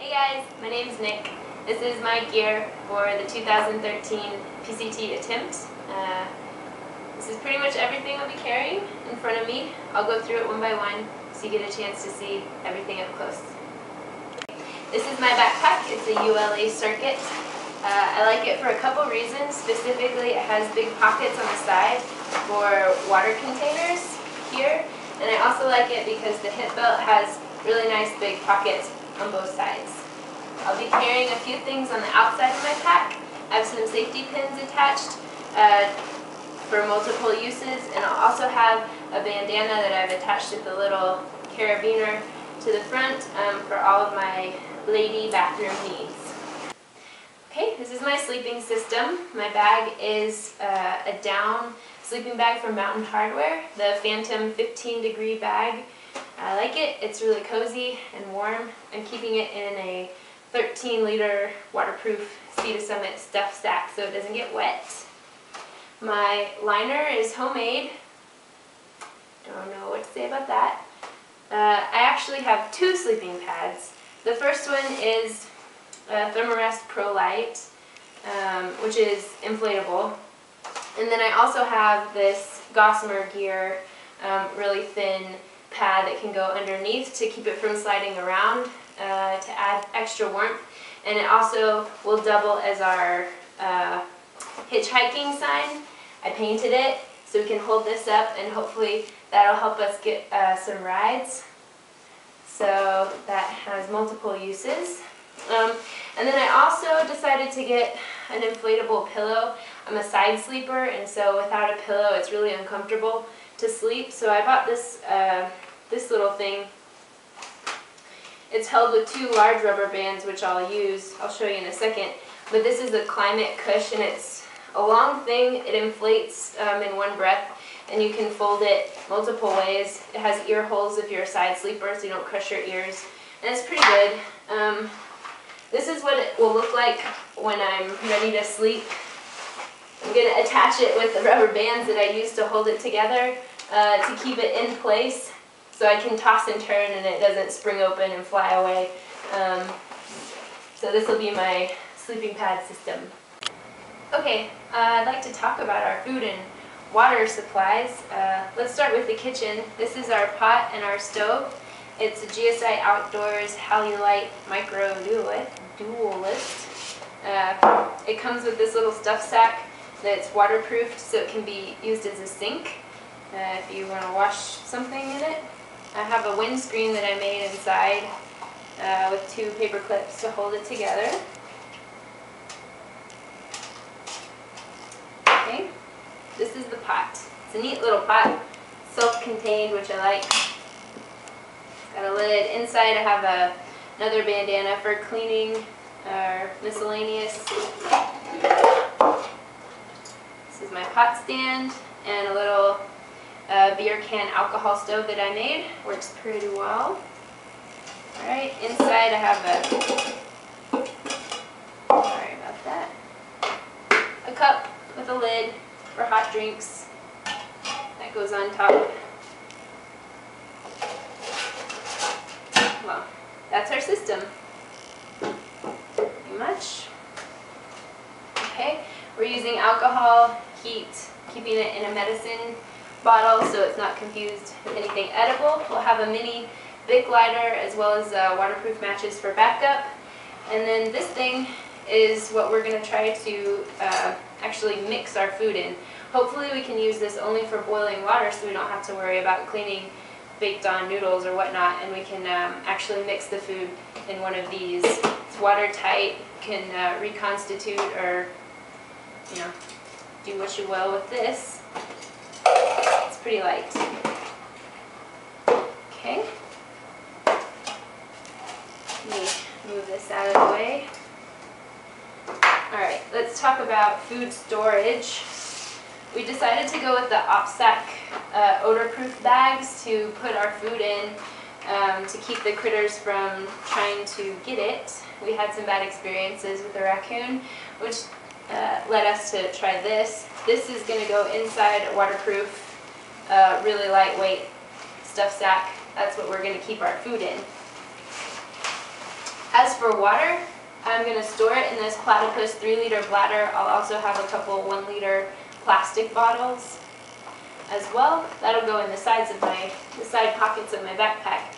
Hey guys, my name is Nick. This is my gear for the 2013 PCT attempt. This is pretty much everything I'll be carrying in front of me. I'll go through it one by one so you get a chance to see everything up close. This is my backpack. It's a ULA Circuit. I like it for a couple reasons. Specifically, it has big pockets on the side for water containers here. And I also like it because the hip belt has really nice big pockets on both sides. I'll be carrying a few things on the outside of my pack. I have some safety pins attached for multiple uses, and I'll also have a bandana that I've attached with a little carabiner to the front for all of my lady bathroom needs. Okay, this is my sleeping system. My bag is a down sleeping bag from Hardwear, the Phantom 15-degree bag. I like it. It's really cozy and warm. I'm keeping it in a 13-liter waterproof Sea to Summit stuff sack so it doesn't get wet. My liner is homemade. Don't know what to say about that. I actually have two sleeping pads. The first one is Terramar Prolite, which is inflatable. And then I also have this Gossamear Gear, really thin pad that can go underneath to keep it from sliding around to add extra warmth. And it also will double as our hitchhiking sign. I painted it so we can hold this up, and hopefully that'll help us get some rides. So that has multiple uses. And then I also decided to get an inflatable pillow. I'm a side sleeper, and so without a pillow it's really uncomfortable to sleep. So I bought this this little thing. It's held with two large rubber bands, which I'll use. I'll show you in a second. But this is a Climate Cushion. It's a long thing. It inflates in one breath, and you can fold it multiple ways. It has ear holes if you're a side sleeper, so you don't crush your ears. And it's pretty good. This is what it will look like when I'm ready to sleep. I'm going to attach it with the rubber bands that I used to hold it together to keep it in place so I can toss and turn and it doesn't spring open and fly away. So this will be my sleeping pad system. Okay, I'd like to talk about our food and water supplies. Let's start with the kitchen. This is our pot and our stove. It's a GSI Outdoors Halulite Micro Dualist. It comes with this little stuff sack that's waterproofed, so it can be used as a sink if you want to wash something in it. I have a windscreen that I made inside with two paper clips to hold it together. Okay, this is the pot. It's a neat little pot, self-contained, which I like. Got a lid. Inside I have another bandana for cleaning or miscellaneous. This is my pot stand and a little beer can alcohol stove that I made. Works pretty well. Alright, inside I have sorry about that, a cup with a lid for hot drinks that goes on top. Well, that's our system. Pretty much. Okay, we're using alcohol, heat, keeping it in a medicine bottle so it's not confused with anything edible. We'll have a mini Bic lighter as well as waterproof matches for backup. And then this thing is what we're going to try to actually mix our food in. Hopefully we can use this only for boiling water so we don't have to worry about cleaning baked on noodles or whatnot, and we can actually mix the food in one of these. It's watertight, can reconstitute or, you know, do what you will with this. It's pretty light. Okay. Let me move this out of the way. Alright, let's talk about food storage. We decided to go with the OpSac odor-proof bags to put our food in to keep the critters from trying to get it. We had some bad experiences with the raccoon, which led us to try this. This is going to go inside a waterproof, really lightweight stuff sack. That's what we're going to keep our food in. As for water, I'm going to store it in this Platypus 3-liter bladder. I'll also have a couple 1-liter plastic bottles as well. That'll go in the side pockets of my backpack.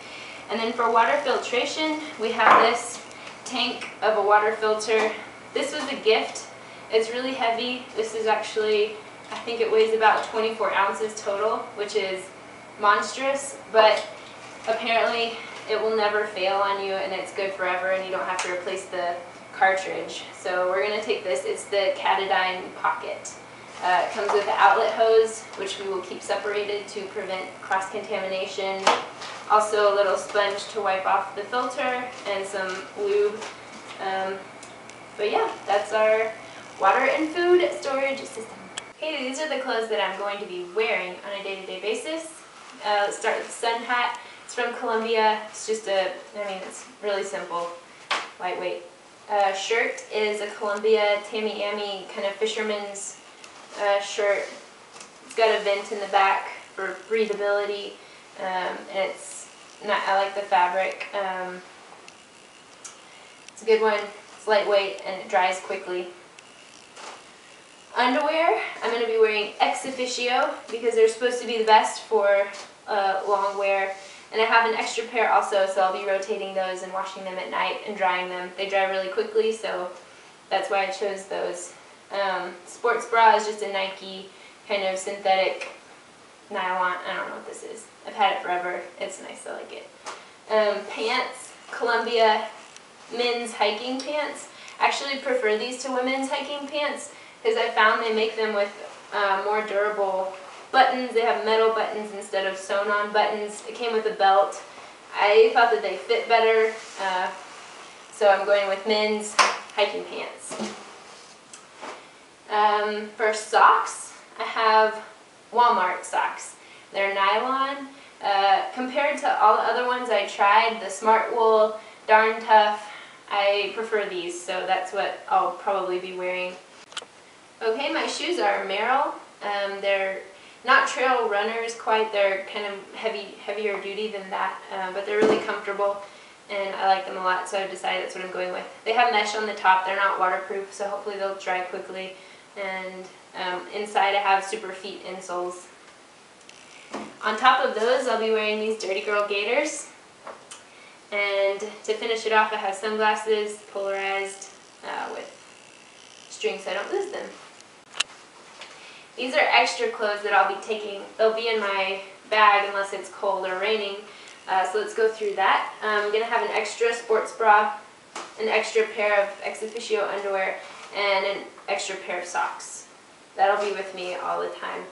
And then for water filtration, we have this tank of a water filter. This was a gift. It's really heavy. This is actually, I think it weighs about 24 ounces total, which is monstrous, but apparently it will never fail on you and it's good forever and you don't have to replace the cartridge. So we're going to take this. It's the Katadyn pocket. It comes with an outlet hose, which we will keep separated to prevent cross-contamination. Also a little sponge to wipe off the filter and some lube. But yeah, that's our water and food storage system. Okay, these are the clothes that I'm going to be wearing on a day-to-day basis. Let's start with the sun hat. It's from Columbia. It's just it's really simple, lightweight. Shirt is a Columbia Tamiami kind of fisherman's shirt. It's got a vent in the back for breathability. And I like the fabric. It's a good one. It's lightweight and it dries quickly. Underwear, I'm going to be wearing ExOfficio because they're supposed to be the best for long wear. And I have an extra pair also, so I'll be rotating those and washing them at night and drying them. They dry really quickly, so that's why I chose those. Sports bra is just a Nike kind of synthetic nylon. I don't know what this is. I've had it forever. It's nice. I like it. Pants, Columbia men's hiking pants. I actually prefer these to women's hiking pants because I found they make them with more durable buttons. They have metal buttons instead of sewn-on buttons. It came with a belt. I thought that they fit better, so I'm going with men's hiking pants. For socks, I have Walmart socks. They're nylon. Compared to all the other ones I tried, the Smart Wool, Darn Tough, I prefer these, so that's what I'll probably be wearing. Okay, my shoes are Merrell. They're not trail runners quite, they're kind of heavier duty than that, but they're really comfortable and I like them a lot, so I've decided that's what I'm going with. They have mesh on the top, they're not waterproof, so hopefully they'll dry quickly, and inside I have super feet insoles. On top of those, I'll be wearing these Dirtygirl Gaiters, and to finish it off I have sunglasses, polarized with string so I don't lose them. These are extra clothes that I'll be taking. They'll be in my bag unless it's cold or raining. So let's go through that. I'm going to have an extra sports bra, an extra pair of ExOfficio underwear, and an extra pair of socks. That'll be with me all the time.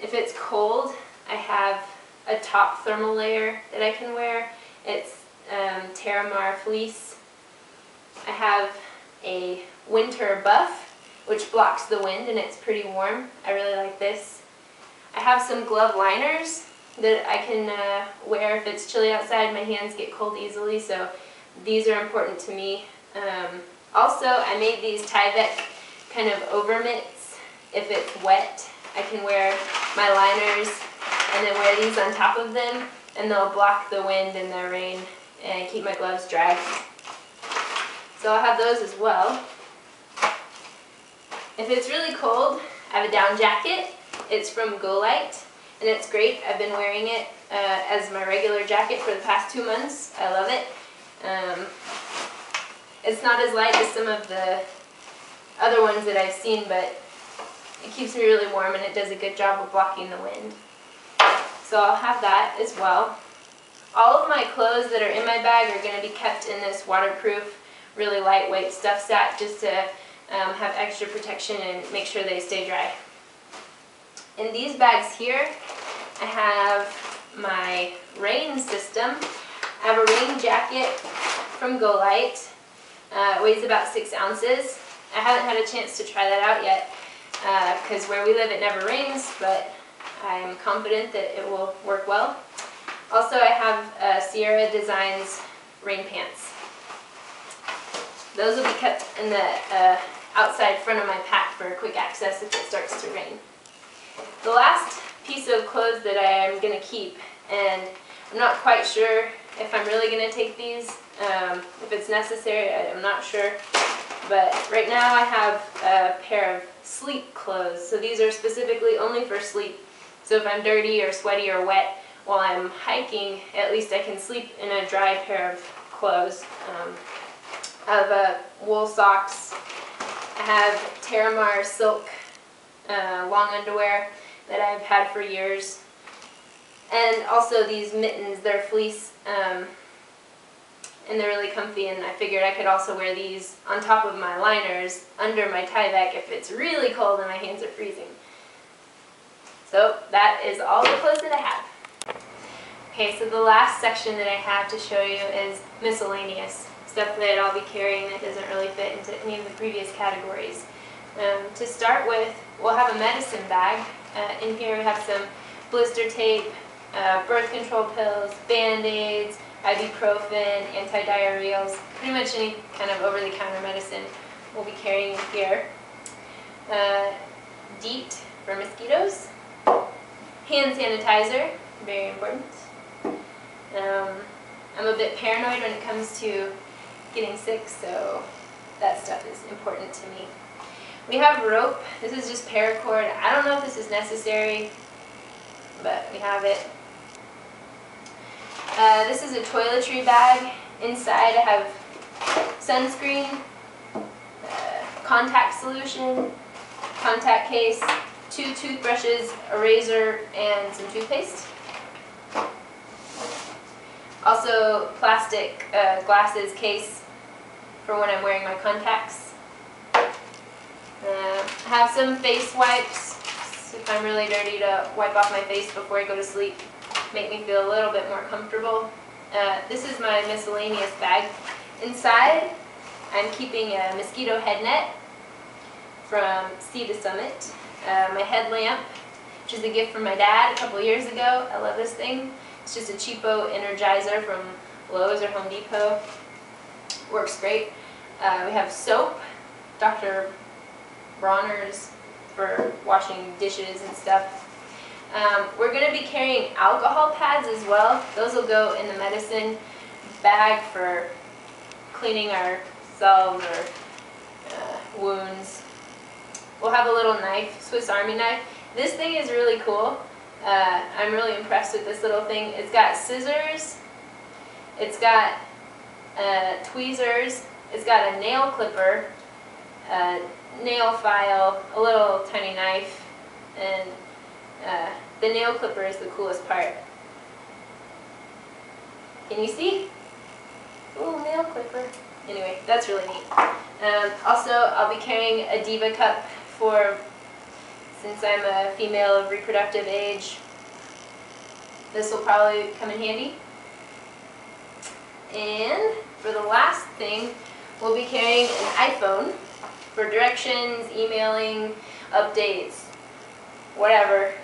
If it's cold, I have a top thermal layer that I can wear. It's Terramar fleece. I have a winter buff, which blocks the wind and it's pretty warm. I really like this. I have some glove liners that I can wear if it's chilly outside. My hands get cold easily, so these are important to me. Also, I made these Tyvek kind of over mitts. If it's wet, I can wear my liners and then wear these on top of them, and they'll block the wind and the rain and keep my gloves dry. So I'll have those as well. If it's really cold, I have a down jacket. It's from GoLite, and it's great. I've been wearing it as my regular jacket for the past 2 months. I love it. It's not as light as some of the other ones that I've seen, but it keeps me really warm and it does a good job of blocking the wind. So I'll have that as well. All of my clothes that are in my bag are going to be kept in this waterproof, really lightweight stuff sack just to have extra protection and make sure they stay dry. In these bags here, I have my rain system. I have a rain jacket from GoLite. It weighs about 6 ounces. I haven't had a chance to try that out yet because where we live it never rains, but I'm confident that it will work well. Also, I have Sierra Designs rain pants. Those will be kept in the outside front of my pack for quick access if it starts to rain. The last piece of clothes that I am going to keep, and I'm not quite sure if I'm really going to take these. If it's necessary, I'm not sure. But right now I have a pair of sleep clothes. So these are specifically only for sleep. So if I'm dirty or sweaty or wet while I'm hiking, at least I can sleep in a dry pair of clothes. I have wool socks. I have Terramar silk long underwear that I've had for years. And also these mittens, they're fleece, and they're really comfy, and I figured I could also wear these on top of my liners under my Tyvek if it's really cold and my hands are freezing. So that is all the clothes that I have. Okay, so the last section that I have to show you is miscellaneous, stuff that I'll be carrying that doesn't really fit into any of the previous categories. To start with, we'll have a medicine bag. In here we have some blister tape, birth control pills, Band-Aids, ibuprofen, antidiarrheals, pretty much any kind of over-the-counter medicine we'll be carrying in here. DEET for mosquitoes. Hand sanitizer, very important. I'm a bit paranoid when it comes to getting sick, so that stuff is important to me. We have rope. This is just paracord. I don't know if this is necessary, but we have it. This is a toiletry bag. Inside I have sunscreen, contact solution, contact case, 2 toothbrushes, a razor, and some toothpaste. Also plastic glasses case for when I'm wearing my contacts. I have some face wipes if I'm really dirty to wipe off my face before I go to sleep. Make me feel a little bit more comfortable. This is my miscellaneous bag. Inside, I'm keeping a mosquito head net from Sea to Summit. My headlamp, which is a gift from my dad a couple years ago. I love this thing. It's just a cheapo Energizer from Lowe's or Home Depot. Works great. We have soap, Dr. Bronner's for washing dishes and stuff. We're going to be carrying alcohol pads as well. Those will go in the medicine bag for cleaning ourselves or wounds. We'll have a little knife, Swiss Army knife. This thing is really cool. I'm really impressed with this little thing. It's got scissors, it's got tweezers, it's got a nail clipper, a nail file, a little tiny knife, and the nail clipper is the coolest part. Can you see? Ooh, nail clipper. Anyway, that's really neat. Also, I'll be carrying a Diva cup since I'm a female of reproductive age. This will probably come in handy. And for the last thing, we'll be carrying an iPhone for directions, emailing, updates, whatever.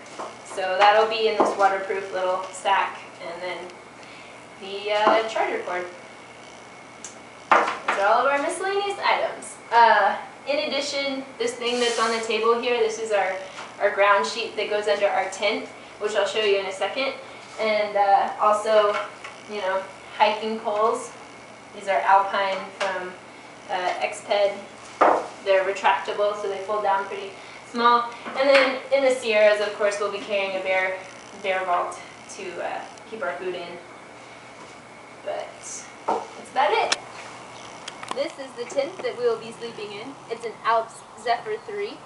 So that'll be in this waterproof little sack, and then the charger cord. Those are all of our miscellaneous items. In addition, this thing that's on the table here, this is our ground sheet that goes under our tent, which I'll show you in a second. And also, you know, hiking poles. These are Alpine from Xped. They're retractable, so they fold down pretty small. And then in the Sierras, of course, we'll be carrying a bear vault to keep our food in. But that's about it. This is the tent that we will be sleeping in. It's an Alps Zephyr 3.